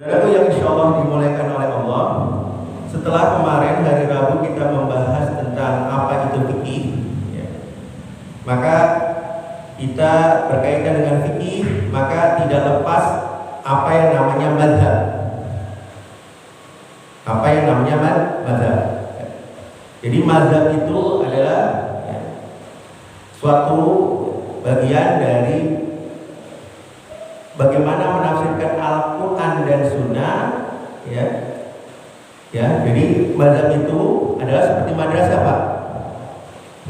Saudaraku yang insya Allah dimulaikan oleh Allah, setelah kemarin hari Rabu kita membahas tentang apa itu fikih, ya, maka kita berkaitan dengan fikih, maka tidak lepas apa yang namanya mazhab. Apa yang namanya mazhab. Jadi mazhab itu adalah suatu bagian dari bagaimana menafsirkan Al-Quran dan Sunnah, ya. Jadi mazhab itu adalah seperti madrasah, Pak.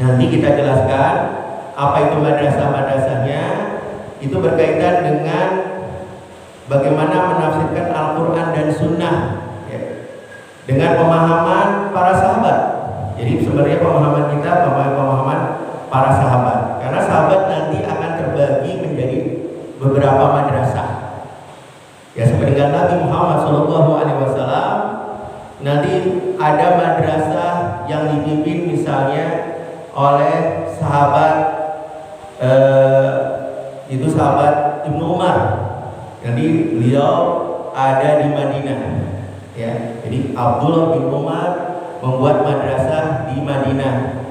Nanti kita jelaskan apa itu madrasah-madrasahnya. Itu berkaitan dengan bagaimana menafsirkan Al-Quran dan Sunnah, ya, dengan pemahaman para sahabat. Jadi sebenarnya pemahaman kita pemahaman para sahabat, karena sahabat nanti akan terbagi menjadi beberapa madrasah. Ya, seperti Nabi Muhammad SAW, nanti ada madrasah yang dipimpin misalnya oleh sahabat itu sahabat Ibnu Umar. Jadi beliau ada di Madinah. Ya, jadi Abdullah bin Umar membuat madrasah di Madinah.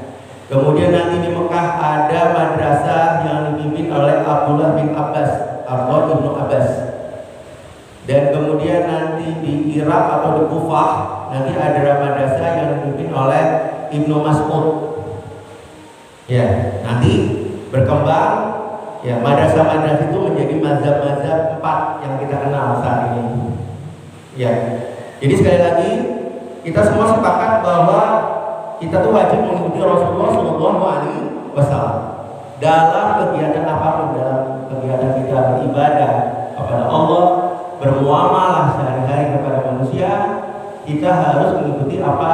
Kemudian nanti di Mekah ada madrasah yang dipimpin oleh Abdullah bin Abbas, Abdullah bin Abbas. Dan kemudian nanti di Irak atau di Kufah nanti ada madrasah yang dipimpin oleh Ibnu Mas'ud. Ya, nanti berkembang, ya, madrasah-madrasah itu menjadi mazhab-mazhab 4 yang kita kenal saat ini. Ya. Jadi sekali lagi kita semua sepakat bahwa kita tuh wajib mengikuti Rasulullah SAW dalam kegiatan apapun, dalam kegiatan kita beribadah kepada Allah, bermuamalah sehari-hari kepada manusia, kita harus mengikuti apa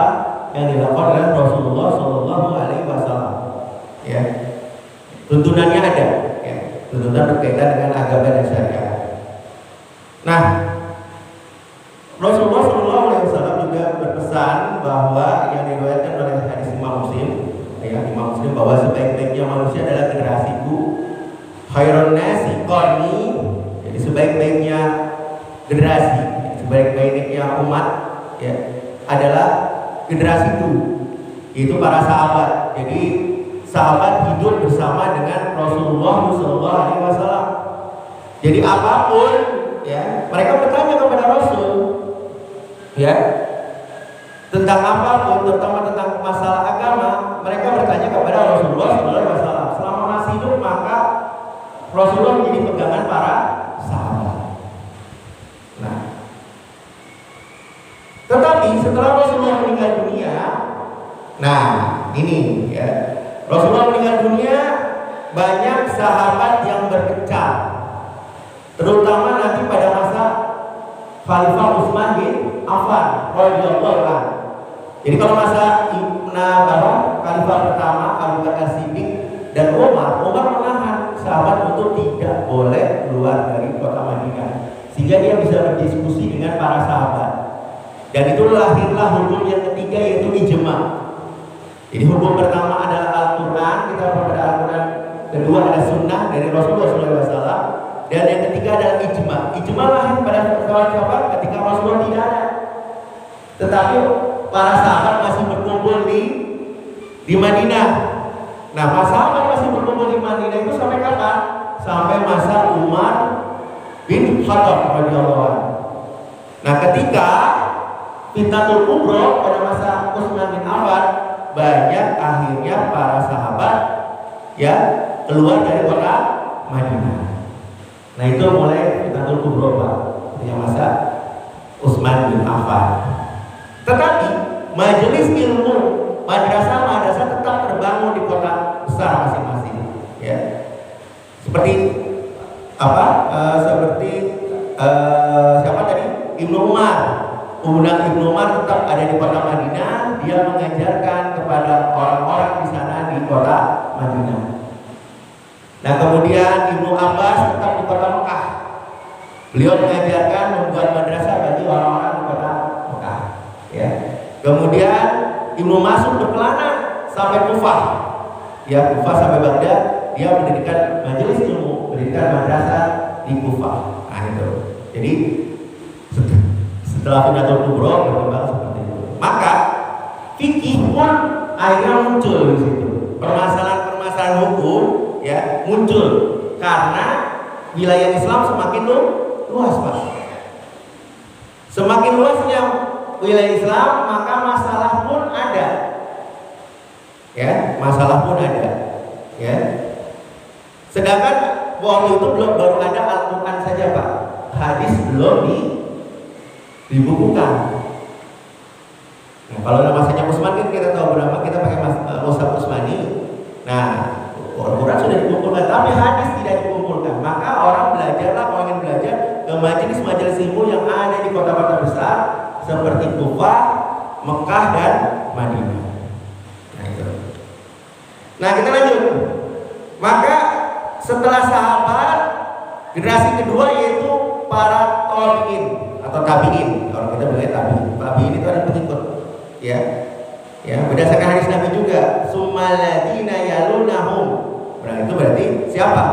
yang dilakukan oleh Rasulullah SAW. Ya, tuntunannya ada, ya, tuntunan berkaitan dengan agama dan syariat. Nah, Rasulullah SAW juga berpesan bahwa yang diriwayatkan oleh hadis Imam Muslim, ya, Imam Muslim, bahwa sebaik-baiknya manusia adalah generasiku, khairun nasi qarni, jadi sebaik-baiknya generasi, sebaik-baiknya umat, ya, adalah generasiku, itu para sahabat. Jadi sahabat hidup bersama dengan Rasulullah SAW. Jadi apapun, ya, mereka bertanya kepada Rasul, ya, tentang apapun, terutama tentang masalah agama, mereka bertanya kepada Rasulullah SAW. Selama masih hidup, maka Rasulullah menjadi pegangan para sahabat. Nah, tetapi setelah Rasulullah meninggal dunia, nah ini, ya, Rasulullah meninggal dunia, banyak sahabat yang berkecam, terutama nanti pada masa Khalifah Utsman bin Affan radhiyallahu anhu. Jadi kalau masa Khalifah pertama Abu Bakar Siddiq dan Umar menahan sahabat untuk tidak boleh keluar dari kota Madinah, sehingga dia bisa berdiskusi dengan para sahabat. Dan itu lahirlah hukum yang ketiga, yaitu ijma. Jadi hukum pertama adalah Al-Quran, kita pada Al-Quran. Kedua ada Sunnah dari Rasulullah SAW. Dan yang ketiga adalah ijma. Ijma lahir pada sahabat ketika Rasulullah tidak ada, tetapi para sahabat masih berkumpul di Madinah. Nah, para sahabat masih berkumpul di Madinah itu sampai kapan? Sampai masa Umar bin Khattab radhiyallahu anhu. Nah, ketika Fitnatul Kubra pada masa Utsman bin Affan, banyak akhirnya para sahabat, ya, keluar dari kota Madinah. Nah, itu mulai Fitnatul Kubra, Pak, yang masa Utsman bin Affan. Tetapi majelis ilmu, madrasah tetap terbangun di kota besar masing-masing, ya. Seperti apa? Siapa tadi? Ibnu Umar. Kemudian Ibnu Umar tetap ada di kota Madinah, dia mengajarkan kepada orang-orang di sana di kota Madinah. Nah, kemudian Ibnu Abbas tetap di kota Mekah. Beliau mengajarkan, membuat madrasah bagi orang-orang di kota Mekah. Ya. Kemudian Ibnu Mas'ud berkelana sampai Kufah. Ya, Kufah sampai Baghdad, dia mendirikan majelis ilmu, mendirikan madrasah di Kufah. Nah, itu. Jadi setelah Fitnatul Kubra berkembang seperti itu. Maka fikih pun akhirnya muncul di situ. Permasalahan hukum ya muncul karena wilayah Islam semakin luas, Pak. Semakin luasnya wilayah Islam, maka masalah pun ada. Ya, masalah pun ada. Ya. Sedangkan waktu itu baru ada Al-Qur'an saja, Pak. Hadis belum dibukukan. Nah, kalau masanya Utsman kan kita tahu berapa, kita pakai Mushaf Utsmani. Nah, Al-Qur'an sudah dikumpulkan, tapi hadis tidak dikumpulkan. Maka orang belajarlah, kalau ingin belajar ke majelis-majelis ilmu yang ada di kota-kota besar seperti Kufah, Mekah dan Madinah. Nah, itu. Nah, kita lanjut. Maka setelah sahabat, generasi kedua yaitu para tabi'in atau tabi'in. Kalau kita bilang tabi'in itu ada pengikut. Ya. Ya, berdasarkan hadis Nabi juga, summaladina yalunahum. Nah, itu berarti siapa?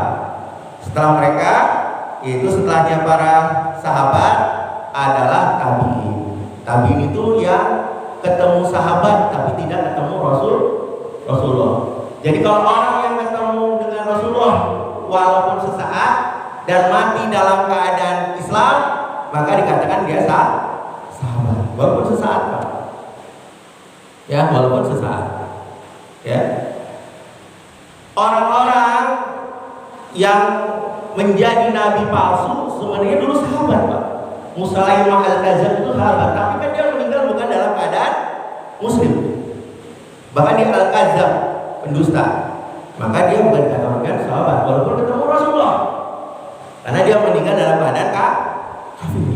Setelah mereka, yaitu setelahnya para sahabat adalah tabi'in. Tabi'in itu yang ketemu sahabat tapi tidak ketemu Rasulullah. Jadi kalau orang yang ketemu dengan Rasulullah walaupun sesaat dan mati dalam keadaan Islam, maka dikatakan dia sahabat. Walaupun sesaat, Pak. Ya, walaupun sesaat. Ya. Orang-orang yang menjadi nabi palsu sebenarnya dulu sahabat, Pak. Musailamah al-Kadzdzab itu sahabat, tapi kan dia meninggal bukan dalam keadaan muslim. Bahkan dia al-Kadzdzab, pendusta. Maka dia bukan dikatakan sahabat walaupun ketemu Rasulullah. Karena dia meninggal dalam keadaan kafir.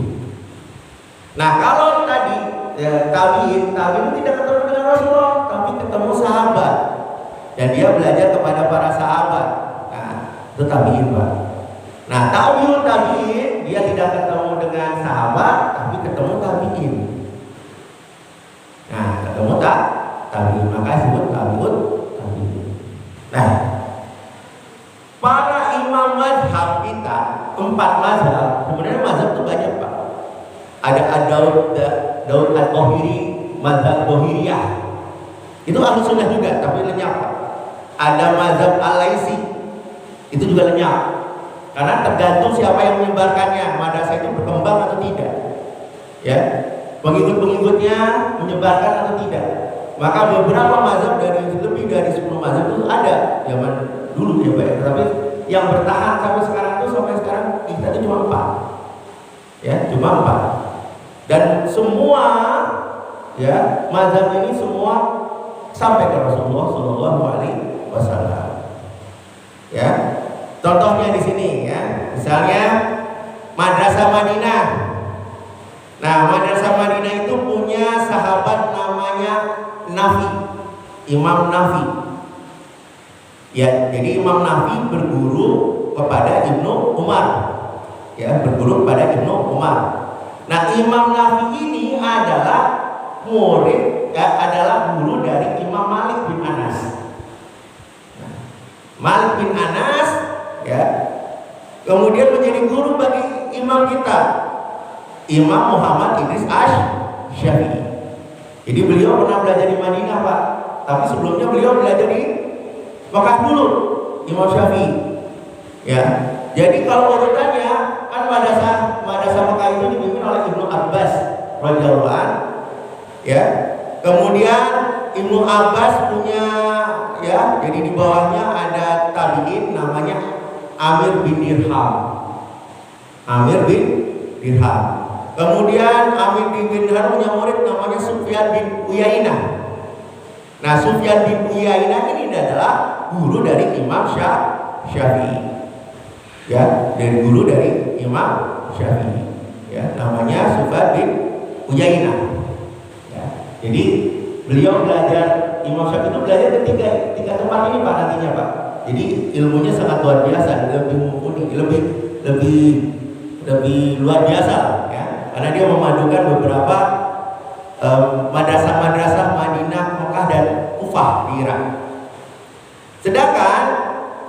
Nah, kalau tadi tabi'in tidak ketemu dengan Rasulullah, tapi ketemu sahabat. Dan dia belajar kepada para sahabat. Nah, itu tabi'in, Pak. Nah, tabi'in dia tidak ketemu dengan sahabat, tapi ketemu tabi'in. Nah, ketemu tabi'in, maka disebut tabi'in. Nah, para imam mazhab kita 4 mazhab, sebenarnya mazhab itu banyak, Pak. Ada Daud al-Dhahiri, mazhab Dhahiriyah. Itu ahlu sunnah juga, tapi lenyap, Pak. Ada mazhab Al-Laisi, itu juga lenyap. Karena tergantung siapa yang menyebarkannya, madrasah itu berkembang atau tidak. Ya, pengikut-pengikutnya menyebarkan atau tidak. Maka beberapa mazhab lebih dari 10 mazhab itu ada zaman dulu ya, Pak. Tapi yang bertahan sampai sekarang kita itu cuma 4. Ya, cuma 4. Dan semua ya mazhab ini semua sampai ke Rasulullah Shallallahu Alaihi Wasallam. Ya, contohnya di sini ya, misalnya Madrasah Madinah. Nah, Madrasah Madinah itu punya sahabat namanya Nafi, Imam Nafi. Ya, jadi Imam Nafi berguru kepada Ibnu Umar. Ya, berguru kepada Ibnu Umar. Nah, Imam Nafi ini adalah murid, adalah guru dari Imam Malik bin Anas. Nah, Malik bin Anas, ya, kemudian menjadi guru bagi imam kita, Imam Muhammad Idris Asy-Syafi'i. Jadi beliau pernah belajar di Madinah, Pak. Tapi sebelumnya beliau belajar di Mekah dulu, Imam Syafi'i. Ya. Jadi kalau urutannya kan madrasah Mekah itu dipimpin oleh Ibnu Abbas radhiyallahu anhu. Ya. Kemudian Ibnu Abbas punya ya, jadi di bawahnya ada tabi'in namanya Amir bin Dirham. Amir bin Dirham. Kemudian Amir bin Dirham punya murid namanya Sufyan bin Uyainah. Nah, Sufyan bin Uyainah ini adalah guru dari Imam Syafi'i. Ya, dari guru dari Imam Syafi'i. Ya, namanya Sufyan bin Uyainah. Ya, jadi beliau belajar, Imam Syafi'i itu belajar di tiga tempat ini, Pak, nantinya, Pak. Jadi ilmunya sangat luar biasa, lebih mumpuni, lebih luar biasa, ya. Karena dia memadukan beberapa madrasah-madrasah Madinah, Mekah dan Kufah di Irak. Sedangkan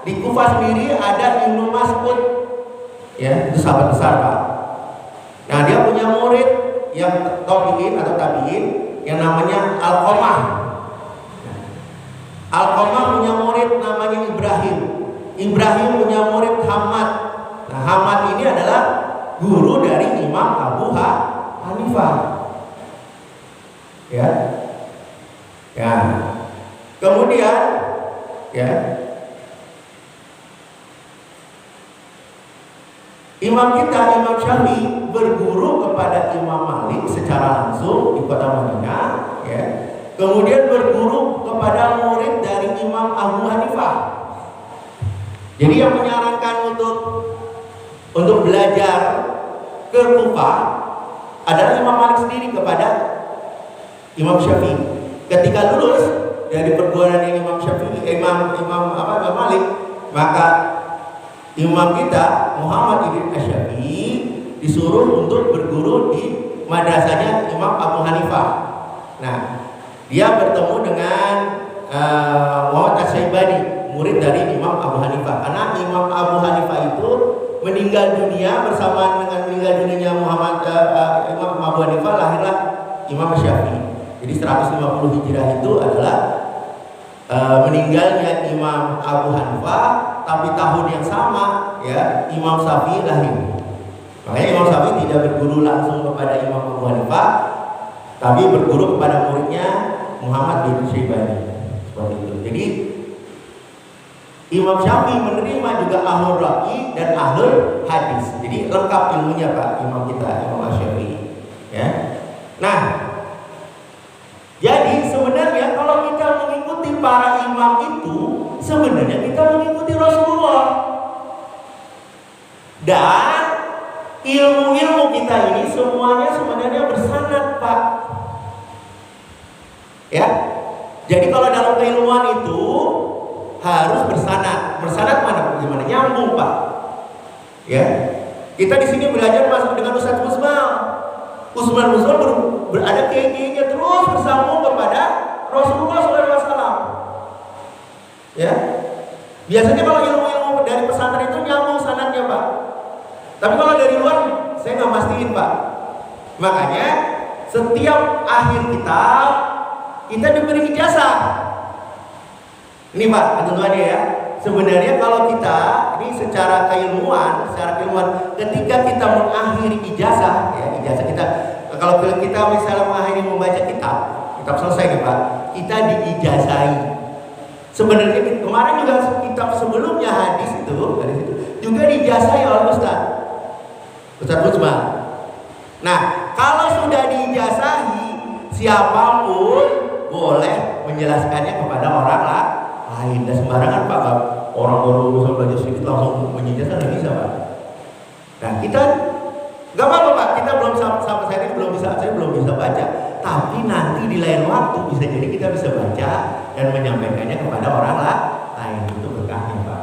di Kufah sendiri ada Ibnu Mas'ud, ya, itu sahabat besar, Pak. Nah, dia punya murid yang tabiin atau tabiin yang namanya Alqamah. Alqamah punya murid namanya Ibrahim. Ibrahim punya murid Hamad. Nah, Hamad ini adalah guru dari Imam Abu Hanifah. Ya. Ya. Kemudian ya, Imam kita, Imam Syafi'i berguru kepada Imam Malik secara langsung di kota Madinah, ya. Kemudian berguru kepada murid dari Imam Abu Hanifah. Jadi yang menyarankan untuk belajar ke Kufah adalah Imam Malik sendiri kepada Imam Syafi'i. Ketika lulus dari perguruan Imam Syafi'i, Imam Malik, maka Imam kita Muhammad ibn Asy-Syafi'i disuruh untuk berguru di madrasahnya Imam Abu Hanifah. Nah, dia bertemu dengan Muhammad Asy-Syaibani, murid dari Imam Abu Hanifah. Karena Imam Abu Hanifah itu meninggal dunia bersamaan dengan meninggal dunianya Imam Abu Hanifah, lahirlah Imam Syafi'i. Jadi 150 Hijrah itu adalah meninggalnya Imam Abu Hanifah, tapi tahun yang sama ya Imam Syafi'i lahir. Makanya Imam Syafi'i tidak berguru langsung kepada Imam Abu Hanifah, tapi berguru kepada muridnya Muhammad bin Syaibani. Seperti itu. Jadi Imam Syafi'i menerima juga ahlul ra'i dan ahlul hadis. Jadi lengkap ilmunya Pak Imam kita, Imam Syafi'i. Ya. Nah, jadi sebenarnya kalau kita mengikuti para imam itu, sebenarnya kita mengikuti Rasulullah. Dan ilmu-ilmu kita ini semuanya sebenarnya bersanad, Pak. Ya. Jadi kalau dalam keilmuan itu harus bersanad. Bersanad mana? Gimana? Nyambung, Pak. Ya. Kita di sini belajar masuk dengan Ustaz Musmal. Usman berada kiai-kiainya terus bersambung kepada Rasulullah SAW. Ya, biasanya kalau ilmu-ilmu dari pesantren itu nyambung sanadnya, Pak. Tapi kalau dari luar, saya nggak pastiin, Pak. Makanya setiap akhir kitab kita diberi ijazah. Ini Pak, ketentuannya ya. Sebenarnya kalau kita ini secara keilmuan, ketika kita mengakhiri ijazah, ya ijazah kita, kalau kita misalnya mengakhiri membaca kitab selesai nih Pak, kita diijazahi. Sebenarnya kemarin juga kitab sebelumnya hadis itu dari situ juga diijazahi oleh Ustaz Musma. Nah, kalau sudah diijazahi, siapapun boleh menjelaskannya kepada orang lain. Dan sembarangan Pak, orang baru bisa belajar sedikit langsung menyijazah nggak bisa Pak. Nah kita nggak apa-apa Pak, kita belum sampai saya ini belum bisa baca. Tapi nanti di lain waktu bisa jadi kita bisa baca dan menyampaikannya kepada orang lain. Itu berkahnya Pak.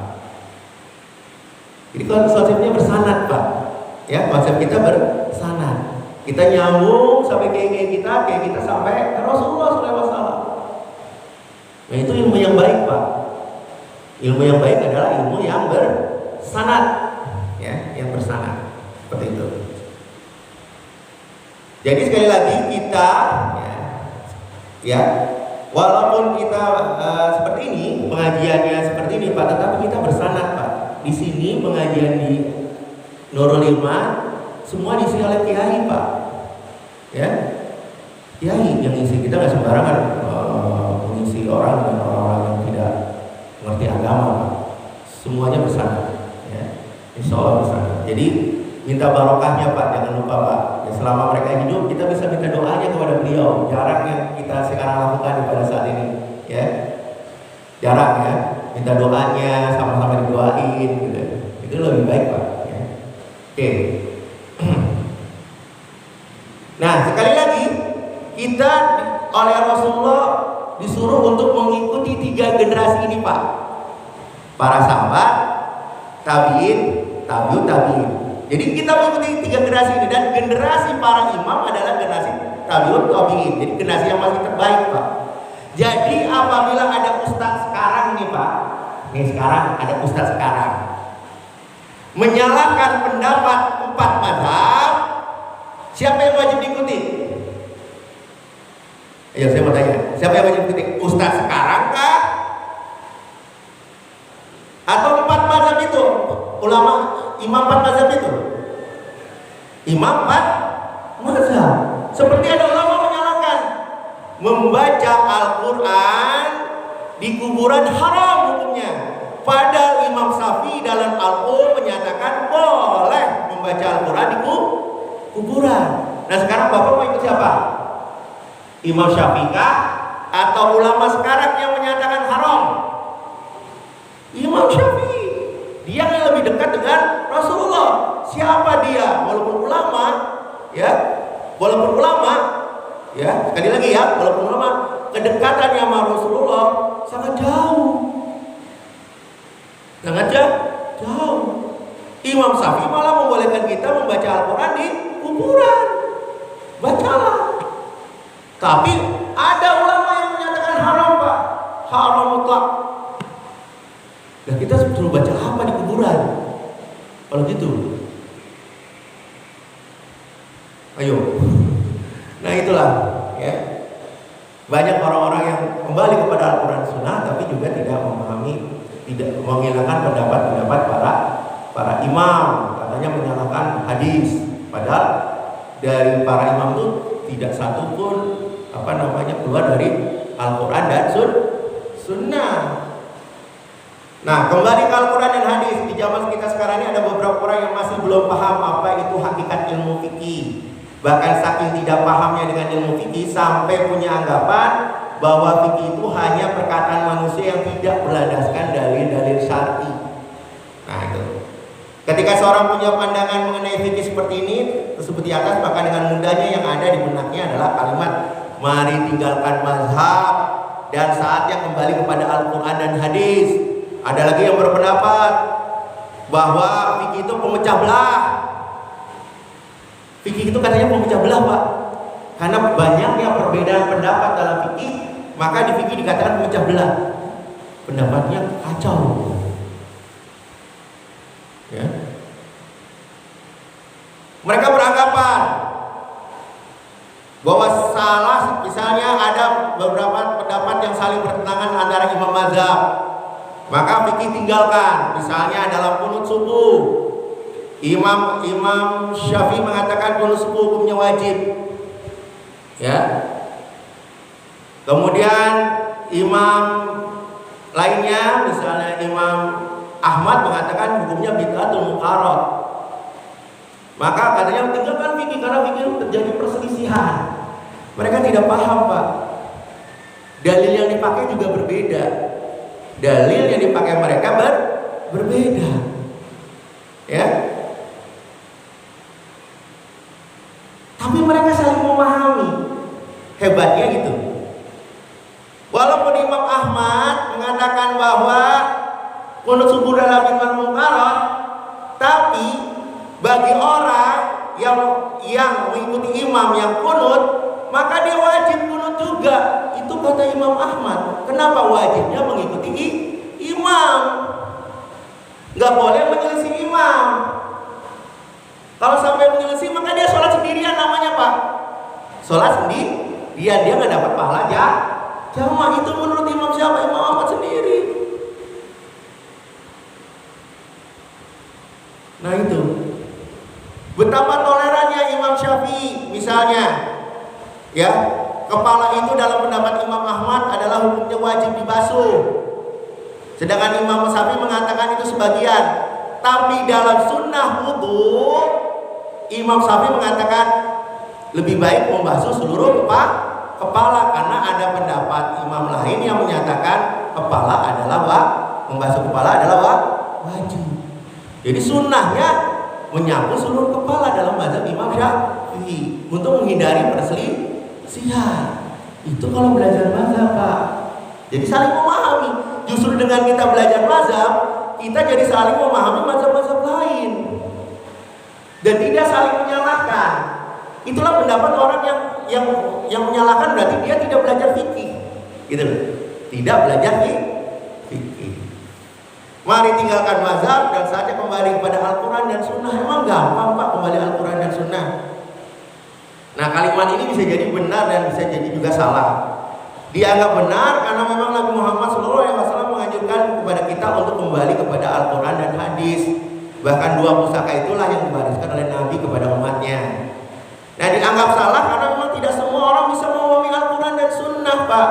Jadi konsepnya bersanad Pak. Ya, konsep kita bersanad. Kita nyambung sampai kayak kita sampai ke Rasulullah SAW. Nah itu ilmu yang baik Pak. Ilmu yang baik adalah ilmu yang bersanad, ya, yang bersanad seperti itu. Jadi sekali lagi kita, ya, walaupun kita seperti ini pengajiannya seperti ini Pak, tetapi kita bersanad Pak. Di sini pengajian di Nurul Iman semua diisi oleh kiai Pak, ya, kiai yang isi. Kita nggak sembarangan mengisi orang dengan orang-orang yang tidak mengerti agama, semuanya bersanad, ya. Insya Allah bersanad. Jadi minta barokahnya Pak, jangan lupa Pak. Ya, selama mereka hidup kita bisa minta doanya kepada beliau. Jarang yang kita sekarang lakukan pada saat ini, ya. Jarang ya, minta doanya sama-sama didoain, gitu. Itu lebih baik Pak. Ya. Oke. Nah sekali lagi kita oleh Rasulullah disuruh untuk mengikuti 3 generasi ini Pak. Para sahabat, tabiin, tabiut tabiin. Jadi kita mengikuti 3 generasi ini, dan generasi para imam adalah generasi tabiut tabiin. Jadi generasi yang masih terbaik Pak. Jadi apabila ada ustaz sekarang ini Pak, sekarang ada ustaz sekarang menyalahkan pendapat 4 mazhab, Siapa yang wajib diikuti? Ayo saya mau tanya, siapa yang wajib diikuti? Ustaz sekarang kah? Atau 4 mazhab itu? Ulama, imam 4 mazhab itu? Imam 4 mazhab. Seperti ada ulama menyalahkan membaca Al-Quran di kuburan haram hukumnya. Padahal Imam Syafi'i dalam Al-Um menyatakan boleh membaca Al-Quran di kuburan. Nah sekarang Bapak mau ikut siapa? Imam Syafi'i atau ulama sekarang yang menyatakan haram? Imam Syafi'i. Dia yang lebih dekat dengan Rasulullah. Siapa dia? Walaupun ulama, ya, sekali lagi ya, walaupun ulama, kedekatannya sama Rasulullah sangat jauh. Sangat jauh. Imam Syafi'i malah membolehkan kita membaca Al-Quran di kuburan. Bacalah. Tapi ada ulama yang menyatakan haram, Pak. Haram mutlak. Nah kita suruh baca apa di kuburan? Kalau gitu, ayo. Nah itulah, ya. Banyak orang-orang yang kembali kepada Al-Quran Sunnah, tapi juga tidak memahami, tidak menghilangkan pendapat-pendapat para imam, katanya menyalahkan hadis. Padahal dari para imam itu tidak satu pun keluar dari Al-Quran dan Sunnah. Nah, kembali ke Al-Quran dan hadis. Di zaman kita sekarang ini ada beberapa orang yang masih belum paham apa itu hakikat ilmu fikih. Bahkan saking tidak pahamnya dengan ilmu fikih sampai punya anggapan bahwa fikih itu hanya perkataan manusia yang tidak berlandaskan dalil-dalil syar'i. Nah, itu. Ketika seorang punya pandangan mengenai fikih seperti ini, seperti atas, maka dengan mudahnya yang ada di benaknya adalah kalimat mari tinggalkan mazhab dan saatnya kembali kepada Al-Quran dan hadis. Ada lagi yang berpendapat bahwa fikih itu pemecah belah. Fikih itu katanya pemecah belah, Pak. Karena banyaknya perbedaan pendapat dalam fikih, maka di fikih dikatakan pemecah belah. Pendapatnya kacau. Ya. Mereka beranggapan bahwa salah, misalnya ada beberapa pendapat yang saling bertentangan antara imam mazhab, maka fikih tinggalkan. Misalnya dalam qunut subuh, Imam Syafi'i mengatakan qunut subuh hukumnya wajib. Ya. Kemudian imam lainnya, misalnya Imam Ahmad mengatakan hukumnya bid'atul muqarrad. Maka katanya tinggalkan fikih karena fikih terjadi perselisihan. Mereka tidak paham, Pak. Dalil yang dipakai juga berbeda. Dalil yang dipakai mereka berbeda. Ya. Tapi mereka saling memahami. Hebatnya gitu. Walaupun Imam Ahmad mengatakan bahwa qunut subuh dalam bid'atul muqarrad, tapi bagi orang yang mengikuti imam yang kunut, maka dia wajib kunut juga. Itu kata Imam Ahmad. Kenapa wajibnya mengikuti imam? Gak boleh menyelisih imam. Kalau sampai menyelisih, maka dia sholat sendirian namanya, Pak. Sholat sendirian, dia nggak dapat pahala jamaah. Itu menurut imam siapa? Imam Ahmad sendiri. Nah itu. Betapa tolerannya Imam Syafi'i, misalnya, ya, kepala itu dalam pendapat Imam Ahmad adalah hukumnya wajib dibasuh. Sedangkan Imam Syafi'i mengatakan itu sebagian. Tapi dalam sunnah wudu, Imam Syafi'i mengatakan lebih baik membasuh seluruh kepala, karena ada pendapat imam lain yang menyatakan membasuh kepala adalah wajib. Jadi sunnahnya menyapu seluruh kepala dalam mazhab Imam Syafi'i untuk menghindari perselisihan. Itu kalau belajar mazhab, Pak. Jadi saling memahami. Justru dengan kita belajar mazhab, kita jadi saling memahami mazhab-mazhab lain dan tidak saling menyalahkan. Itulah pendapat orang yang menyalahkan, berarti dia tidak belajar fikih. Gitu loh. Tidak belajar fikih. Mari tinggalkan mazhab dan saatnya kembali kepada Al-Quran dan Sunnah. Emang gampang, Pak, kembali Al-Quran dan Sunnah? Nah, kalimat ini bisa jadi benar dan bisa jadi juga salah. Dianggap benar karena memang Nabi Muhammad SAW menganjurkan kepada kita untuk kembali kepada Al-Quran dan hadis. Bahkan dua pusaka itulah yang diwariskan oleh Nabi kepada umatnya. Nah, dianggap salah karena memang tidak semua orang bisa memahami Al-Quran dan Sunnah, Pak,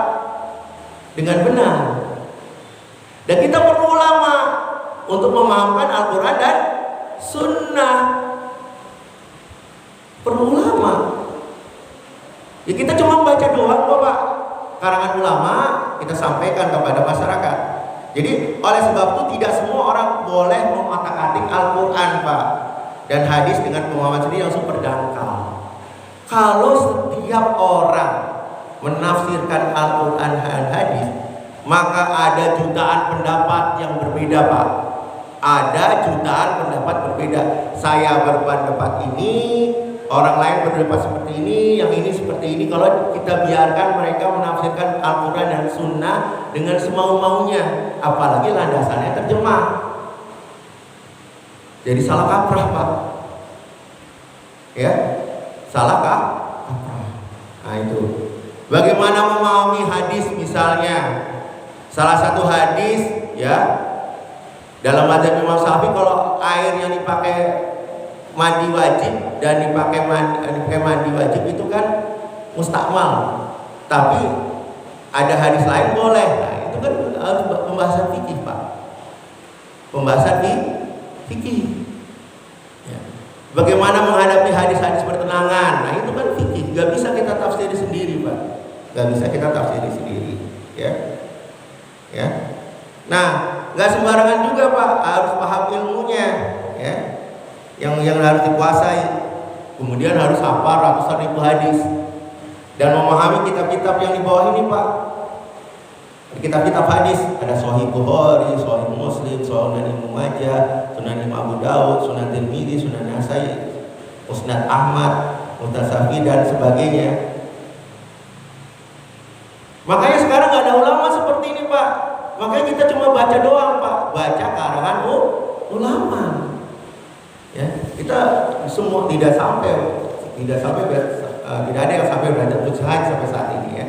dengan benar. Dan kita perlu ulama untuk memahamkan Al-Quran dan Sunnah. Perlu ulama. Ya, kita cuma baca doang kok, Pak. Karangan ulama kita sampaikan kepada masyarakat. Jadi oleh sebab itu tidak semua orang boleh mengotak-atik Al-Quran, Pak, dan hadis dengan pemahaman sendiri yang super dangkal. Kalau setiap orang menafsirkan Al-Quran dan hadis, maka ada jutaan pendapat yang berbeda, Pak. Ada jutaan pendapat berbeda. Saya berpendapat ini, orang lain berpendapat seperti ini, yang ini seperti ini. Kalau kita biarkan mereka menafsirkan Al-Quran dan Sunnah dengan semau-maunya, apalagi landasannya terjemah, jadi salah kaprah, Pak. Ya, salah kaprah. Nah itu. Bagaimana memahami hadis misalnya? Salah satu hadis, ya, dalam mazhab Imam Syafi'i kalau air yang dipakai mandi wajib dan dipakai mandi wajib itu kan mustakmal, tapi ada hadis lain boleh. Nah, itu kan harus pembahasan fikih, Pak. Pembahasan fikih. Ya. Bagaimana menghadapi hadis-hadis bertenangan? Nah, itu kan fikih. Gak bisa kita tafsiri sendiri, Pak. Gak bisa kita tafsiri sendiri. Ya. Ya. Nah, gak sembarangan juga, Pak. Harus paham ilmunya. Ya. Yang harus dikuasai. Kemudian harus hafal ratusan ribu hadis dan memahami kitab-kitab yang di bawah ini, Pak. Kitab-kitab hadis ada Sahih Bukhari, Sahih Muslim, Sunan Ibnu Majah, Sunan Imam Abu Daud, Sunan Tirmidzi, Sunan Nasai, Musnad Ahmad, Musnad Syafi'i dan sebagainya. Makanya sekarang nggak ada ulama seperti ini, Pak. Makanya kita cuma baca doang, Pak. Baca karangan ulama. Ya, kita semua tidak ada yang sampai belajar mujtahid sampai saat ini, ya.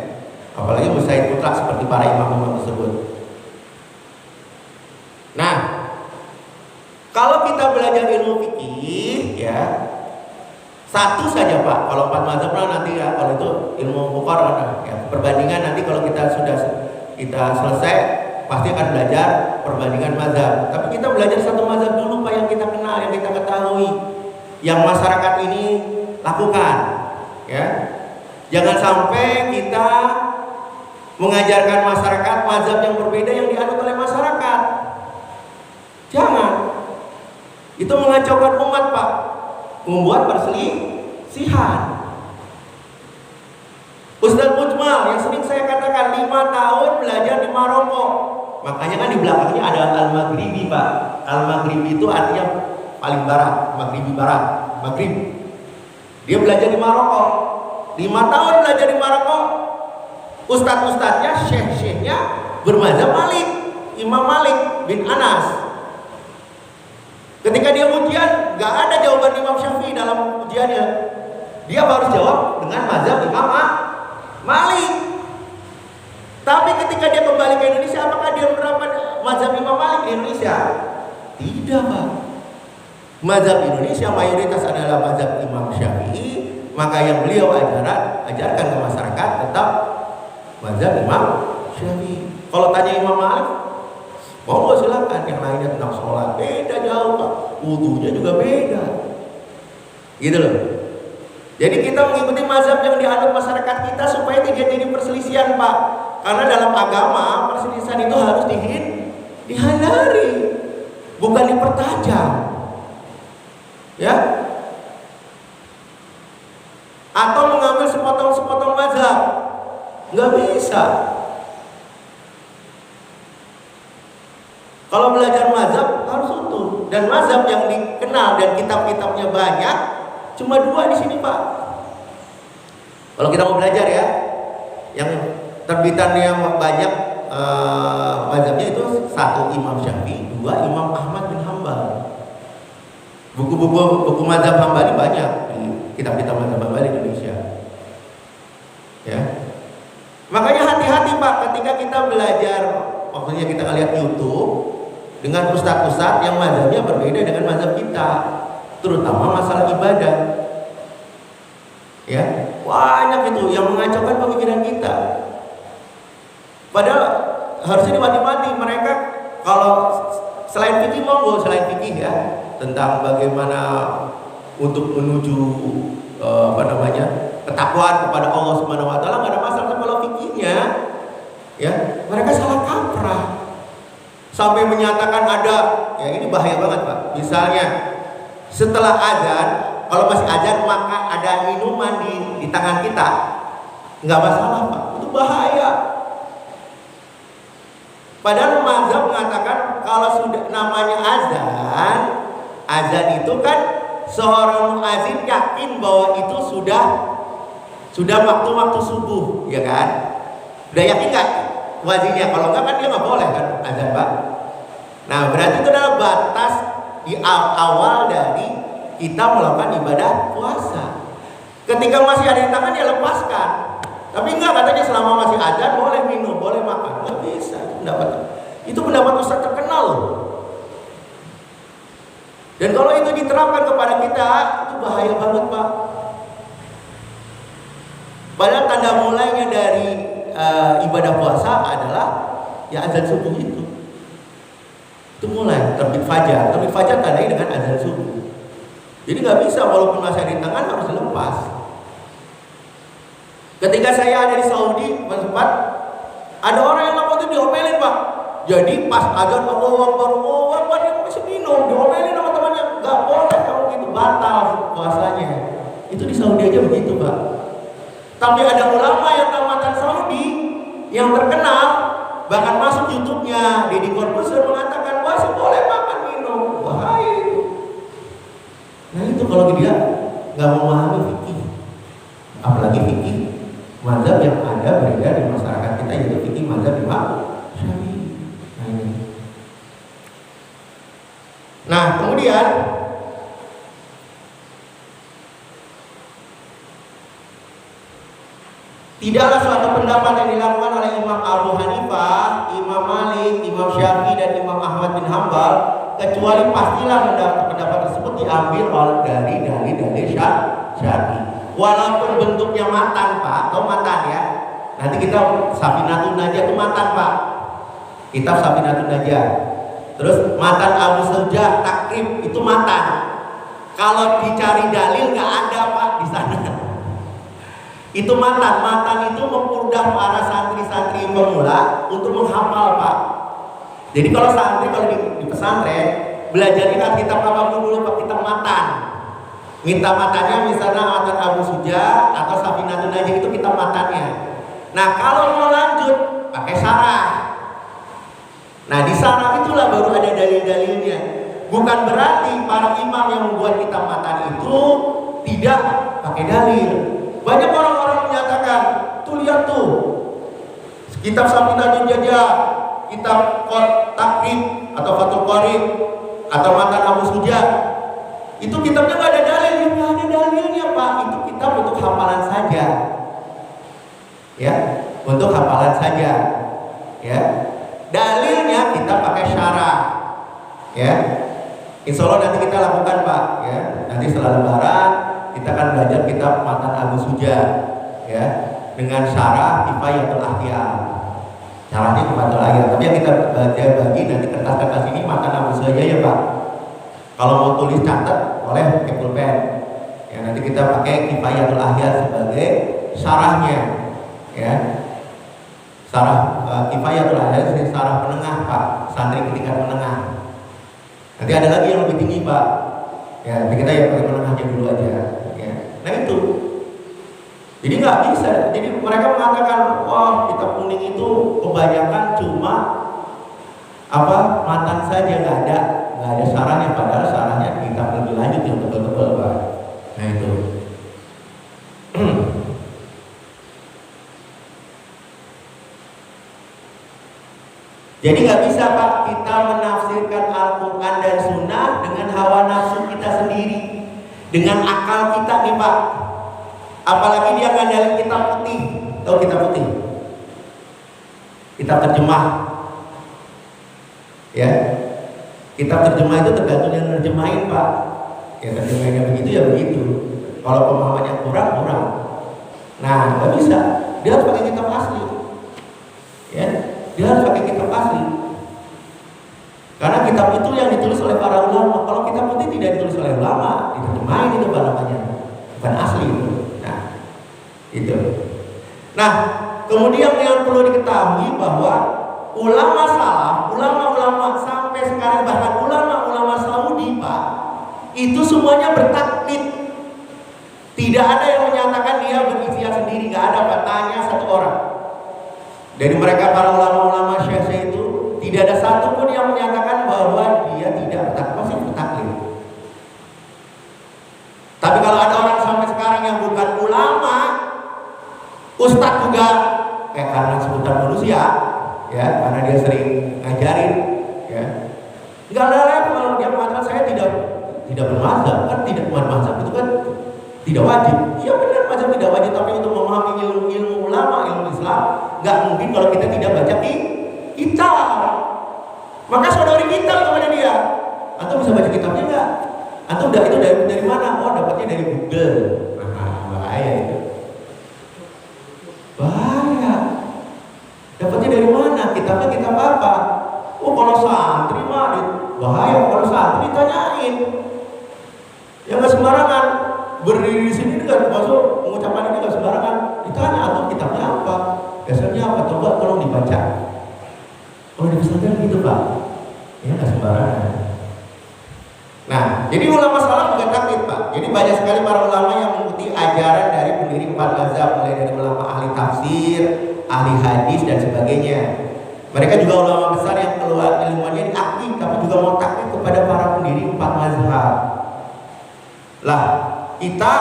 Apalagi mujtahid mutlak seperti para imam-imam tersebut. Nah, kalau kita belajar ilmu fikih, ya, satu saja, Pak. Kalau 4 mazhab nanti, ya, kalau itu ilmu muqarrarah, ya, perbandingan nanti kalau kita sudah selesai pasti akan belajar perbandingan mazhab. Tapi kita belajar satu mazhab dulu, Pak, yang kita kenal, yang kita ketahui, yang masyarakat ini lakukan, ya. Jangan sampai kita mengajarkan masyarakat mazhab yang berbeda yang dianut oleh masyarakat. Jangan. Itu mengacaukan umat, Pak. Membuat perselisihan. Ustaz Mujmal yang sering saya katakan 5 tahun belajar di Maroko. Makanya kan di belakangnya ada Al-Maghribi, Pak. Al-Maghribi itu artinya paling barat, Maghribi barat, Maghrib. Dia belajar di Maroko. 5 tahun belajar di Maroko. Ustadz-ustadznya, syekh-syekhnya bermazhab Malik, Imam Malik bin Anas. Ketika dia ujian, gak ada jawaban Imam Syafi'i dalam ujiannya. Dia harus jawab dengan mazhab Imam Malik. Tapi ketika dia kembali ke Indonesia, apakah dia menerapkan mazhab Imam Malik di Indonesia? Tidak, Pak. Mazhab Indonesia mayoritas adalah mazhab Imam Syafi'i. Maka yang beliau ajarkan ke masyarakat tetap mazhab Imam Syafi'i. Kalau tanya Imam Malik, mau silakan. Yang lainnya tentang sholat beda jauh, Pak. Wudunya juga beda. Gitu loh. Jadi kita mengikuti mazhab yang dianut masyarakat kita supaya tidak jadi perselisihan, Pak. Karena dalam agama perselisihan itu harus dihindari, bukan dipertajam. Ya. Atau mengambil sepotong-sepotong mazhab. Nggak bisa. Kalau belajar mazhab harus utuh. Dan mazhab yang dikenal dan kitab-kitabnya banyak cuma 2 di sini, Pak. Kalau kita mau belajar, ya, yang terbitannya banyak mazhabnya itu 1 Imam Syafi'i, 2 Imam Ahmad bin Hambal. Buku mazhab Hambali banyak di kitab-kitab mazhab Hambali di Indonesia. ngeliat YouTube dengan ustadz-ustadz yang mazhabnya berbeda dengan mazhab kita, terutama masalah ibadah. Ya, banyak itu yang mengacaukan pemikiran kita. Padahal harusnya diwanti-wanti mereka. Kalau selain fikih, monggo selain fikih ya, tentang bagaimana untuk menuju ketakwaan kepada Allah Subhanahu wa taala, nggak ada masalah. Kalau fikihnya ya, mereka salah kaprah sampai menyatakan ada, ya ini bahaya banget Pak. Misalnya setelah azan, kalau masih azan maka ada minuman di tangan kita, nggak masalah Pak, itu bahaya. Padahal mazhab mengatakan kalau sudah namanya azan itu kan seorang muazin yakin bahwa itu sudah waktu subuh, ya kan? Udah yakin nggak wazinnya? Kalau nggak kan dia nggak boleh kan azan Pak. Nah berarti itu adalah batas di awal dari kita melakukan ibadah puasa. Ketika masih ada di tangan dia lepaskan. Tapi enggak, katanya selama masih azan boleh minum, boleh makan. Nggak bisa. Itu pendapat ustaz terkenal loh. Dan kalau itu diterapkan kepada kita, itu bahaya banget Pak. Padahal tanda mulainya dari ibadah puasa adalah ya azan subuh itu. Itu mulai terbit fajar tandanya dengan azan subuh. Jadi nggak bisa walaupun masih ada di tangan harus dilepas. Ketika saya ada di Saudi, sempat ada orang yang lapor itu diomelin Pak. Jadi pas azan Allahu Akbar dia masih minum, diomelin sama temannya, nggak boleh kalau gitu, batal puasanya. Itu di Saudi aja begitu Pak. Tapi ada ulama yang tamatan Saudi yang terkenal, bahkan masuk YouTube-nya Deddy Corbuzier mengatakan puasa boleh makan minum, bahaya itu. Nah itu kalau dia nggak memahami fikih, apalagi fikih mazhab yang ada beredar di masyarakat kita, yaitu fikih mazhab Imam Syafi'i. Nah kemudian tidaklah suatu pendapat yang dilakukan oleh Imam Abu Hanifah, Imam Malik, Imam Syafi'i dan Imam Ahmad bin Hambal kecuali pastilah pendapat tersebut diambil dari dalil Syafi'i. Walaupun bentuknya matan Pak, atau matan ya. Nanti kita Safinatun Najah itu matan Pak. Kitab Safinatun Najah. Terus matan Abu Sujah Takrib itu matan. Kalau dicari dalil nggak ada Pak di sana. Itu matan itu mempermudah para santri-santri pemula untuk menghafal Pak. Jadi kalau santri kalau di pesantren belajarnya kan kitab apa dulu Pak, kitab matan. Minta matannya misalnya matan Abu Sujah atau Safinatun Najah itu kitab matannya. Nah kalau mau lanjut pakai syarah. Nah di syarah itulah baru ada dalil-dalilnya. Bukan berarti para imam yang membuat kitab matan itu tidak pakai dalil. Banyak orang-orang menyatakan, tuh lihat tuh, kitab Safinatun Najah, kitab Takrib atau Fathul Qorib atau matan Abu Sujah, itu kitabnya nggak ada dalil, nggak ada dalilnya Pak. Itu kitab untuk hafalan saja, ya, untuk hafalan saja, ya. Dalilnya kita pakai syarah, ya. Insya Allah nanti kita lakukan Pak, ya. Nanti setelah Lebaran kita akan belajar kitab matan Abu Sujah, ya, dengan syarah Kifayatul Ahyar. Syarahnya Kifayatul Ahyar. Tapi yang kita baca bagi nanti kertas-kertas ini matan Abu Sujah ya Pak. Kalau mau tulis catat boleh pakai pulpen. Ya nanti kita pakai Kifayatul Ahyar sebagai syarahnya, ya. Syarah Kifayatul Ahyar syarah menengah Pak, santri tingkat menengah. Nanti ada lagi yang lebih tinggi Pak. Ya, nanti kita ya pakai menengahnya dulu aja. Ya. Nah itu. Jadi nggak bisa. Jadi mereka mengatakan, wah kitab kuning itu kebanyakan cuma matan saja, nggak ada syarahnya. Padahal syarahnya kitab lebih lanjut yang tebal-tebal Pak. Nah itu. Jadi nggak bisa Pak kita menafsirkan Al-Quran dan Sunnah dengan hawa nafsu kita sendiri, dengan akal kita nih Pak. Apalagi dia ngandalin kitab putih. Tahu kitab putih? Kitab terjemah. Ya, kitab terjemah itu tergantung yang nerjemahin Pak. Ya terjemahinnya begitu ya begitu. Kalau pemahamannya kurang. Nah, nggak bisa. Dia harus pakai kitab asli. Ya, dia harus pakai kitab asli. Karena kitab itu yang ditulis oleh para ulama. Kalau kitab putih tidak ditulis oleh ulama, diterjemahin itu namanya, bukan asli itu. Nah, itu. Nah, kemudian yang perlu diketahui bahwa ulama salaf, ulama-ulama sampai sekarang bahkan ulama-ulama Saudi Pak, itu semuanya bertaklid. Tidak ada yang menyatakan dia berijtihad sendiri, nggak ada Pak. Tanya satu orang dari mereka para ulama-ulama syekh itu, tidak ada satu pun yang menyatakan bahwa dia tidak bertaklid. Tapi kalau ada orang sampai sekarang yang bukan ulama, ustadz juga, kayak karena sebutan manusia, ya karena dia sering ngajarin, ya nggak ada level dia mengatakan saya tidak bermazhab. Kan tidak bermazhab itu kan tidak wajib. Iya benar, mazhab tidak wajib, tapi untuk memahami ilmu ulama, ilmu Islam, nggak mungkin kalau kita tidak baca kitab. Maka saudari kitab kepada dia. Atau bisa baca kitabnya nggak? Atau udah itu dari mana? Oh dapatnya dari Google. Nah bahaya itu. Bahaya. Dapatnya dari mana? Kitabnya kitab apa? Oh kalau santri mah bahaya. Kalau santri tanyain. Ya nggak sembarangan. Berdiri di sini nggak masuk mengucapkan ini nggak sembarangan. Ditanya atau kitabnya apa? Dasarnya apa? Coba tolong dibaca. Kalau di pesantren gitu Pak, ya nggak sembarangan. Nah, jadi ulama salaf juga taklid Pak. Jadi banyak sekali para ulama yang mengikuti ajaran dari pendiri 4 mazhab, mulai dari ulama ahli tafsir, ahli hadis dan sebagainya. Mereka juga ulama besar yang keluar ilmuannya diakui, tapi juga mau taklid kepada para pendiri 4 mazhab. Lah, kita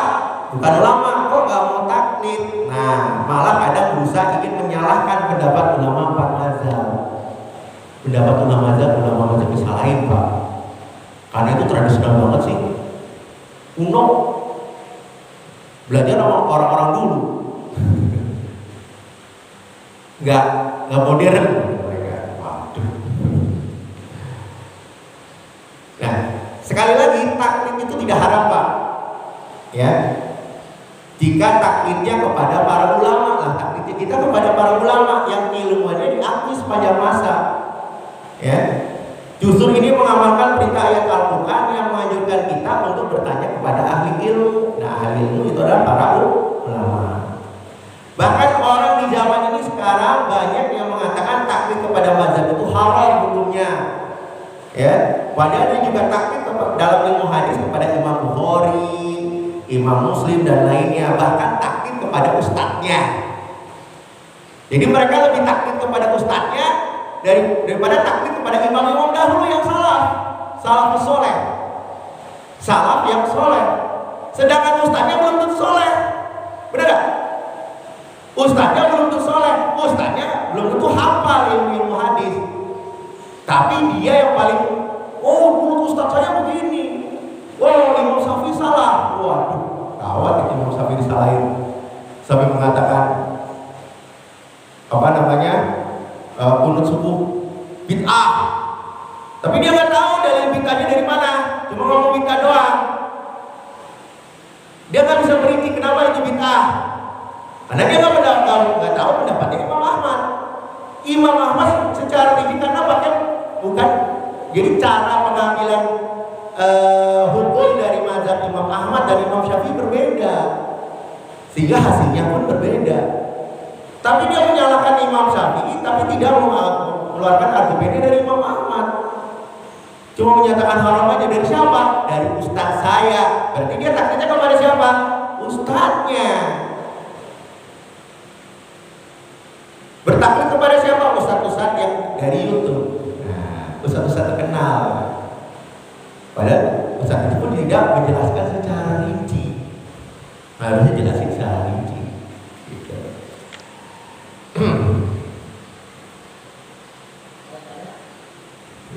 bukan ulama, kok nggak mau taklid? Nah, malah kadang berusaha ingin menyalahkan pendapat ulama 4 mazhab. Pendapat ulama mazhab bisa lain Pak. Karena itu tradisional banget sih. Kuno. Belajar sama orang-orang dulu. Nggak modern mereka. Waduh. Nah, sekali lagi taklid itu tidak haram Pak. Ya, jika taklidnya kepada para ulama lah, taklidnya kita kepada para ulama yang ilmuannya diakui sepanjang masa, ya. Justru ini mengamalkan perintah ayat Al-Quran yang menganjurkan kita untuk bertanya kepada ahli ilmu. Nah, ahli ilmu itu adalah para ulama. Bahkan orang di zaman ini sekarang banyak yang mengatakan taklid kepada mazhab itu haram hukumnya, ya. Padahal dia juga taklid dalam ilmu hadis kepada Imam Bukhari, Imam Muslim dan lainnya, bahkan taklid kepada ustadznya. Jadi mereka lebih taklid kepada ustadznya daripada taklid kepada imam-imam dahulu yang salafus soleh, salaf yang soleh. Sedangkan ustadznya belum tentu soleh, benar gak? Ustadznya belum tentu soleh, ustadznya belum tentu hafal ilmu hadis. Tapi dia yang paling, oh menurut ustadz saya begini. Wah, Imam Syafi'i salah. Waduh, gawat itu Imam Syafi'i disalahin. Sampai mengatakan apa namanya? Kunut subuh bid'ah. Tapi dia nggak tahu dalil bid'ahnya dari mana. Cuma ngomong bid'ah doang. Dia nggak bisa merinci kenapa itu bid'ah. Karena dia nggak tahu pendapatnya Imam Ahmad. Imam Ahmad secara rinci karena bukan. Jadi cara pengambilan hukum dari mazhab Imam Ahmad dan Imam Syafi'i berbeda, sehingga hasilnya pun berbeda. Tapi dia menyalahkan Imam Syafi'i, tapi tidak mengeluarkan argumennya dari Imam Ahmad. Cuma menyatakan haram aja. Dari siapa? Dari ustaz saya. Berarti dia taklidnya kepada siapa? Ustadznya. Bertaklid kepada siapa? Ustaz-ustaz yang dari YouTube. Nah, ustaz-ustaz terkenal. Padahal ustaz itu pun tidak menjelaskan secara rinci. Harusnya jelasin secara rinci. Gitu.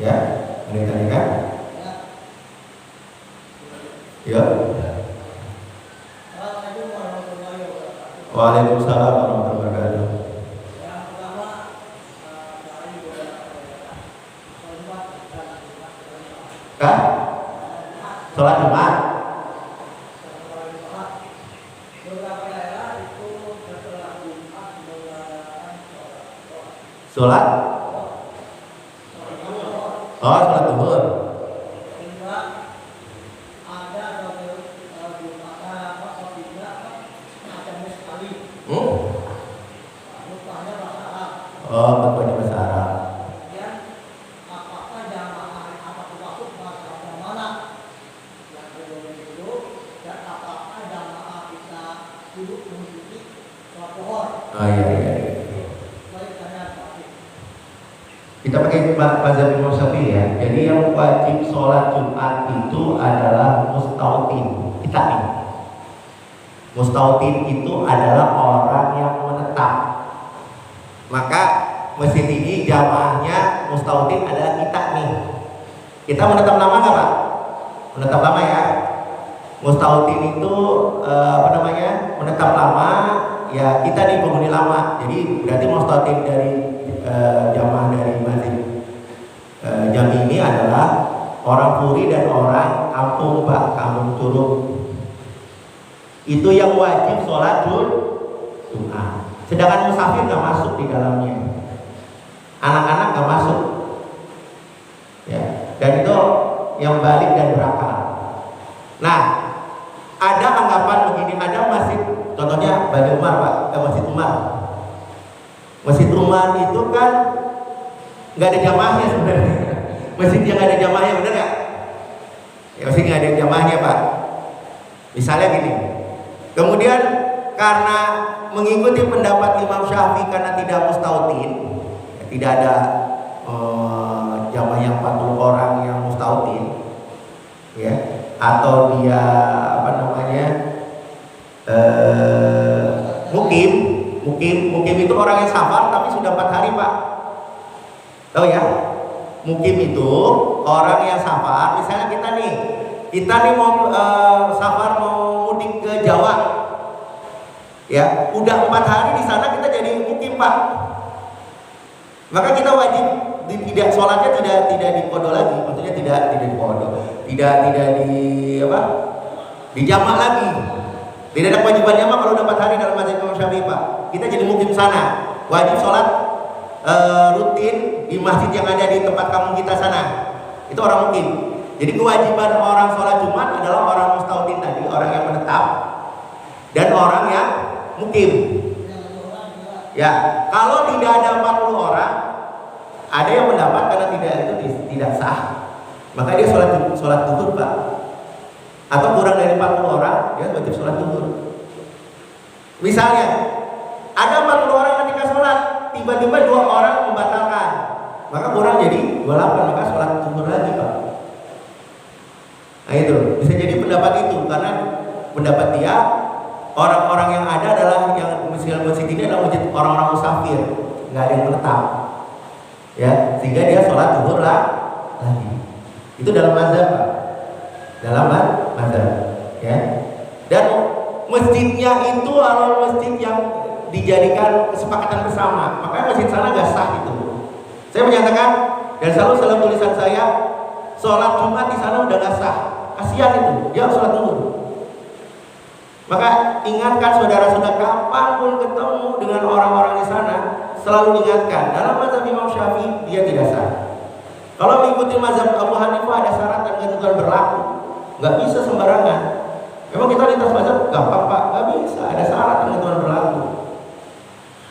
Ya, ada yang tanyakan? Ya. Waalaikumsalam warahmatullahi wabarakatuh. sholat Jumat. Sholat? Oh, sholat zuhur. Oh, ketuanya bahasa Arab. Oh iya. Kita pakai mazhab Imam Syafi'i ya. Jadi yang wajib sholat Jumat itu adalah mustautin. Kita nih. Mustautin itu adalah orang yang menetap. Maka masjid ini jamaahnya mustautin adalah kita nih. Kita menetap lama nggak Pak? Menetap lama ya. Mustautin itu menetap lama. Ya kita nih penghuni lama. Jadi berarti mustautin dari jamaah dari masjid Jami ini adalah orang Puri dan orang kampung Pak, kampung Curug. Itu yang wajib sholat Jumat. Sedangkan musafir nggak masuk di dalamnya, anak-anak nggak masuk. Ya, dan itu yang balik dan berakal. Nah, ada anggapan begini, ada masjid, contohnya Bani Umar Pak, Masjid Umar. Masjid Umar itu kan nggak ada jamaahnya sebenarnya. Masjid yang nggak ada jamaahnya, bener nggak? Ya masjid nggak ada jamaahnya Pak. Misalnya gini, kemudian karena mengikuti pendapat Imam Syafi'i karena tidak mustautin, ya, tidak ada jamaah yang 40 orang yang mustautin, ya, atau dia mukim itu orang yang safar tapi sudah 4 hari Pak. Tahu ya? Mukim itu orang yang safar. Misalnya kita nih mau safar mau mudik ke Jawa. Ya, udah 4 hari di sana kita jadi mukim Pak. Maka kita wajib tidak sholatnya tidak di kodo lagi, maksudnya tidak di kodo, tidak di jamak lagi. Tidak ada kewajiban jamak kalau udah 4 hari dalam mazhab Imam Syafi'i Pak. Kita jadi mukim sana, wajib sholat rutin di masjid yang ada di tempat kampung kita sana. Itu orang mukim. Jadi kewajiban orang sholat Jumat adalah orang mustautin tadi, orang yang menetap, dan orang yang mukim. Ya, kalau tidak ada 40 orang, ada yang mendapat karena tidak sah, maka dia sholat zuhur Pak. Atau kurang dari 40 orang, dia wajib sholat zuhur. Misalnya, ada 40 orang ketika sholat, tiba-tiba 2 orang membatalkan, maka kurang jadi 28, maka sholat zuhur lagi Pak. Nah itu, bisa jadi pendapat itu, karena pendapat dia, orang-orang yang ada adalah yang masjid ini adalah masjid orang-orang musafir, nggak ada yang menetap, ya, sehingga dia sholat zuhur lagi. Itu dalam mazhab Pak, dalam mazhab, ya. Dan masjidnya itu adalah masjid yang dijadikan kesepakatan bersama, makanya masjid sana nggak sah itu. Saya menyatakan dan selalu dalam tulisan saya, sholat Jumat di sana udah nggak sah, kasihan itu, dia harus sholat zuhur. Maka ingatkan saudara-saudara, kapanpun ketemu dengan orang-orang di sana, selalu ingatkan, dalam mazhab Imam Syafi'i dia tidak sah. Kalau mengikuti mazhab Abu Hanifah ada syarat dan ketentuan berlaku, nggak bisa sembarangan. Memang kita lintas mazhab gampang Pak, nggak bisa, ada syarat dan ketentuan berlaku.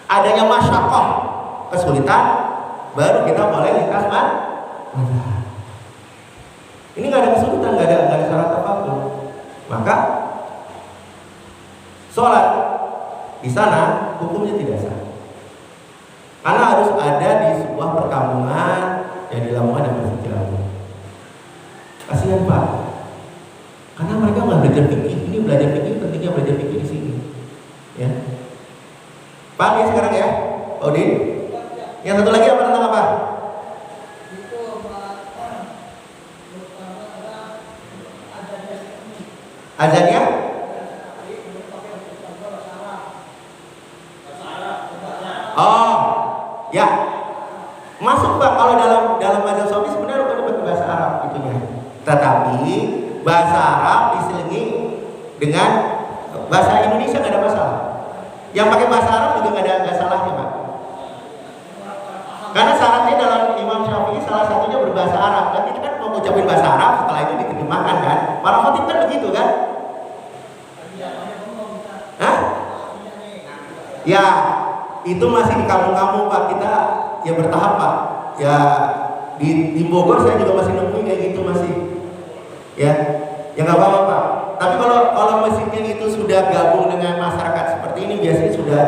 Adanya masyaqqah, kesulitan, baru kita boleh lintas mazhab. Ini nggak ada kesulitan, nggak ada syarat apapun. Maka sholat di sana hukumnya tidak sah, karena harus ada di sebuah perkampungan yang dilakukan di Masjid Cilawu. Kasihan Pak, karena mereka nggak belajar fikih. Ini belajar fikih, pentingnya belajar fikih di sini. Ya, Pak ya sekarang ya, Pak Udin. Yang satu lagi apa tentang apa? Azannya? Oh, ya, masuk Pak. Kalau dalam mazhab Syafi'i sebenarnya bukan pakai bahasa Arab itunya. Tetapi bahasa Arab diselingi dengan bahasa Indonesia nggak ada masalah. Yang pakai bahasa Arab juga nggak salahnya Pak. Karena syaratnya dalam Imam Syafi'i salah satunya berbahasa Arab. Dan kita kan mau ngucapin bahasa Arab, setelah itu diterjemahkan kan. Para khotib kan begitu kan? Hah? Ya, itu masih di kampung-kampung Pak. Kita ya bertahap Pak. Ya di Bogor saya juga masih nemuin kayak gitu masih. Ya nggak apa-apa Pak. Tapi kalau masjidnya itu sudah gabung dengan masyarakat seperti ini, biasanya sudah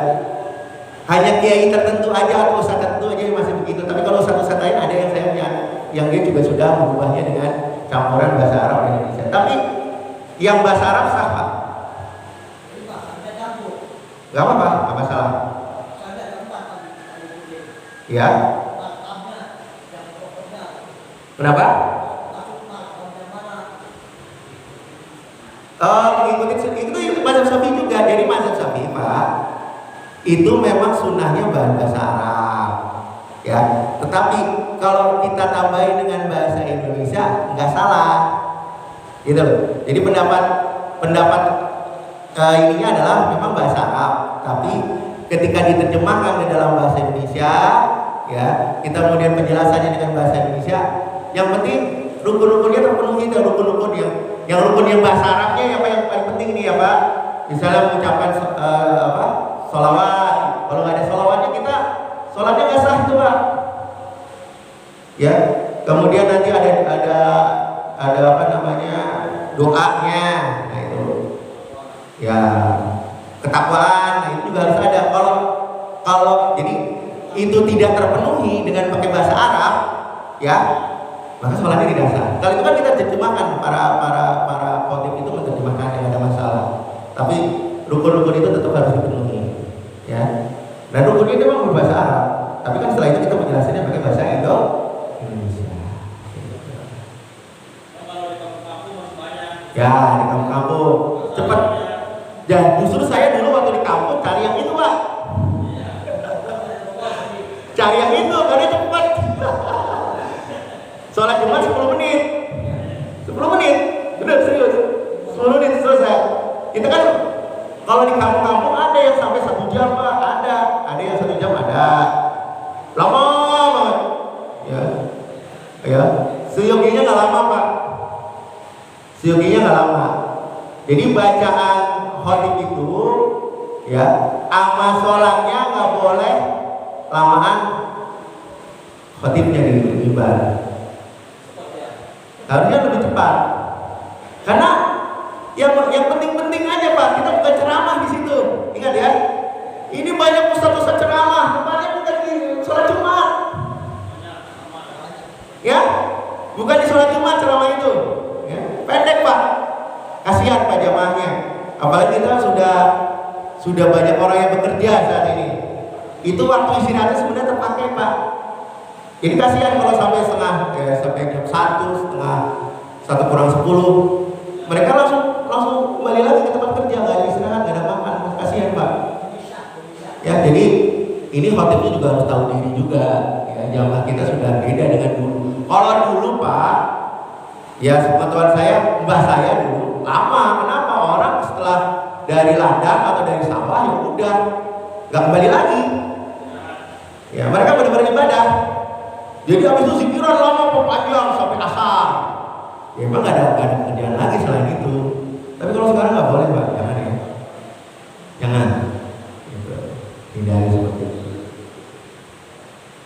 hanya kiai tertentu aja atau ustadz tertentu aja yang masih begitu. Tapi kalau ustadz lain ada yang saya punya, yang dia juga sudah mengubahnya dengan campuran bahasa Arab dan Indonesia. Tapi yang bahasa Arab sah Pak. Gak apa-apa, gak masalah. Ya. Kenapa? Mengikuti itu mazhab Syafi'i juga. Jadi mazhab Syafi'i Pak, itu memang sunnahnya bahasa Arab, ya. Tetapi kalau kita tambahin dengan bahasa Indonesia nggak salah, gitu loh. Jadi pendapat ininya adalah memang bahasa Arab, tapi ketika diterjemahkan ke dalam bahasa Indonesia, ya, kita kemudian penjelasannya dengan bahasa Indonesia. Yang penting rukun-rukunnya terpenuhi, dan rukun-rukun yang rukun yang bahasa Arabnya yang paling penting nih ya Pak. Misalnya mengucapkan sholawat. Kalau nggak ada sholawatnya kita sholatnya nggak sah itu Pak. Ya, kemudian nanti ada apa namanya doanya, nah itu. Ya, ketakwaan, nah itu juga harus ada. Kalau jadi itu tidak terpenuhi dengan pakai bahasa Arab, ya, maka sholatnya tidak sah. Kalau itu kan kita terjemahkan, para khotib itu menerjemahkan yang ada masalah. Tapi rukun-rukun itu tetap harus dipenuhi, ya. Dan rukun itu memang berbahasa Arab. Tapi kan setelah itu kita menjelaskannya pakai bahasa Indonesia. Ya, di kampung-kampung cepat. Dan justru saya dulu waktu di kampung cari yang itu Pak. Cari yang itu karena cepat. Sholat Jumat 10 menit. 10 menit. Benar serius. 10 menit selesai. Itu kan kalau di kampung-kampung ada yang sampai 1 jam Pak, ada yang 1 jam ada. Lama banget. Ya. Seyoginya nggak lama Pak. Seyoginya nggak lama. Jadi bacaan khotib itu, ya, sama sholatnya nggak boleh lamaan khotibnya di mimbar. Harusnya lebih cepat. Karena yang penting-penting aja Pak, kita bukan ceramah di situ. Ingat ya, ini banyak ustaz-ustaz ceramah, tempatnya bukan di sholat Jumat. Ya, bukan di sholat Jumat ceramah itu. Ya, pendek Pak. Kasihan Pak jamaahnya. Apalagi kita sudah banyak orang yang bekerja saat ini. Itu waktu istirahatnya sebenarnya terpakai Pak. Jadi kasihan kalau sampai sampai jam 1 kurang 10, mereka langsung kembali lagi ke tempat kerja, nggak ada istirahat, nggak ada makan. Kasihan Pak. Ya, jadi ini khotibnya juga harus tahu diri juga. Ya, jamaah kita sudah beda dengan dulu. Kalau dulu Pak, ya sepengetahuan saya, mbah saya dulu lama. Kenapa? Orang setelah dari ladang atau dari sawah ya udah nggak kembali lagi. Ya, mereka benar-benar ibadah. Jadi habis itu zikiran lama panjang sampai asar. Ya emang gak ada kerjaan lagi selain itu. Tapi kalau sekarang nggak boleh Pak, jangan ya. Jangan. Gitu. Hindari seperti itu.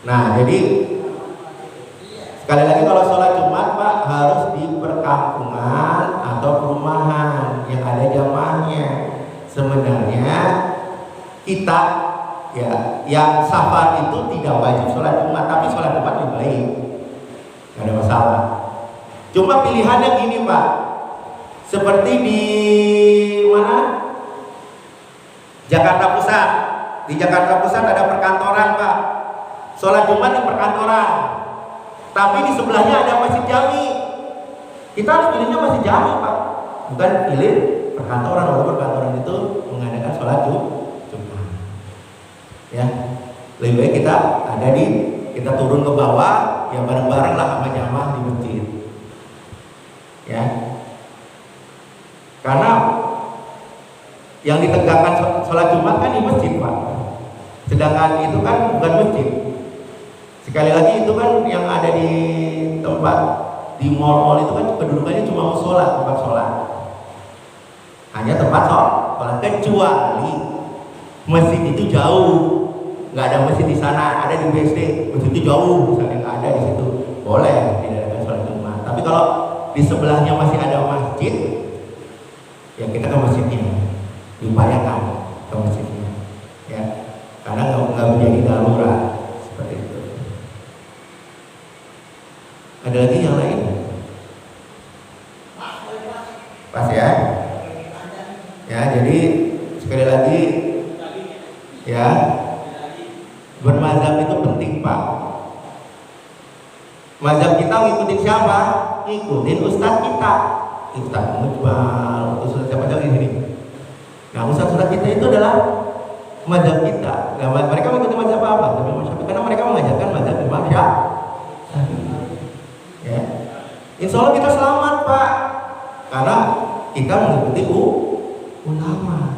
Nah, jadi sekali lagi kalau sholat Jumat Pak harus di perkampungan atau perumahan yang ada jamaahnya. Sebenarnya kita yang safar itu tidak wajib sholat Jumat, tapi sholat Jumat lebih baik, nggak ada masalah. Cuma pilihannya gini Pak, seperti di mana? Jakarta Pusat. Di Jakarta Pusat ada perkantoran Pak. Sholat Jumat di perkantoran, tapi di sebelahnya ada masjid jami. Kita harus pilihnya masjid jami Pak, bukan pilih perkantoran. Walaupun perkantoran itu mengadakan sholat Jumat. Ya, lebih baik kita turun ke bawah, ya bareng-bareng lah sama jamaah di masjid. Ya, Karena yang ditegakkan sholat Jumat kan di masjid, Pak. Sedangkan itu kan bukan masjid. Sekali lagi itu kan yang ada di tempat di mall-mall itu kan kedudukannya cuma musola, tempat sholat. Hanya tempat sholat, kecuali masjid itu jauh, nggak ada masjid di sana, ada di BSD, masjid itu jauh, misalnya nggak ada di situ, boleh diadakan sholat Jumat. Tapi kalau di sebelahnya masih ada masjid, ya kita ke masjidnya, diupayakan ke masjidnya, ya, karena nggak menjadi darurat seperti itu. Ada lagi yang lain? Pas ya? Ya, jadi sekali lagi ya, bermazhab itu penting, Pak. Mazhab kita ngikutin siapa? Ngikutin ustadz kita, Ustadz Mujmal, ustadz siapa lagi di sini. Nah, ustadz kita itu adalah mazhab kita. Nah, mereka mengikuti mazhab apa? Karena mereka mengajarkan mazhab Imam Syafi'i. Ya, insya Allah kita selamat, Pak, karena kita mengikuti ulama.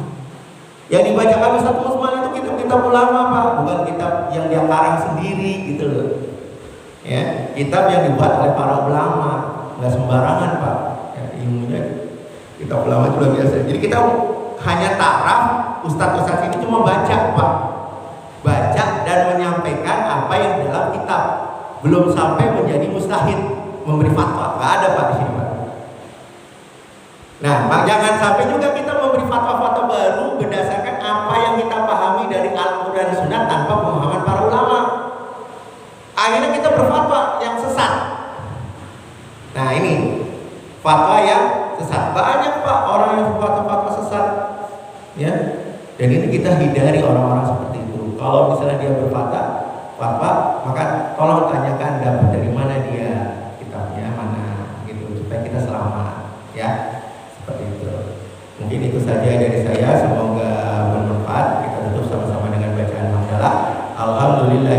Yang dibacakan Ustadz Mujmal itu kitab-kitab ulama, Pak, bukan kitab yang dia karang sendiri gitu loh. Ya, kitab yang dibuat oleh para ulama, nggak sembarangan, Pak. Ya, ilmunya kitab ulama itu luar biasa. Jadi kita hanya taraf ustadz-ustadz ini cuma baca, Pak, baca dan menyampaikan apa yang dalam kitab, belum sampai menjadi mustahid memberi fatwa, nggak ada, Pak, di sini, Pak. Nah, Pak, jangan sampai juga kita memberi fatwa-fatwa baru berdasarkan apa yang kita pahami dari Al-Quran Sunnah tanpa pemahaman para ulama. Akhirnya kita berfatwa yang sesat. Nah, ini fatwa yang sesat. Banyak, Pak, orang yang fatwa-fatwa sesat, ya. Dan ini kita hindari orang-orang seperti itu. Kalau misalnya dia berfatwa, maka tolong tanyakan dapat dari mana dia, kitabnya mana, gitu, supaya kita selamat, ya. Seperti itu. Mungkin itu saja dari saya. Semoga bermanfaat. Kita tutup sama-sama dengan bacaan hamdalah. Alhamdulillah.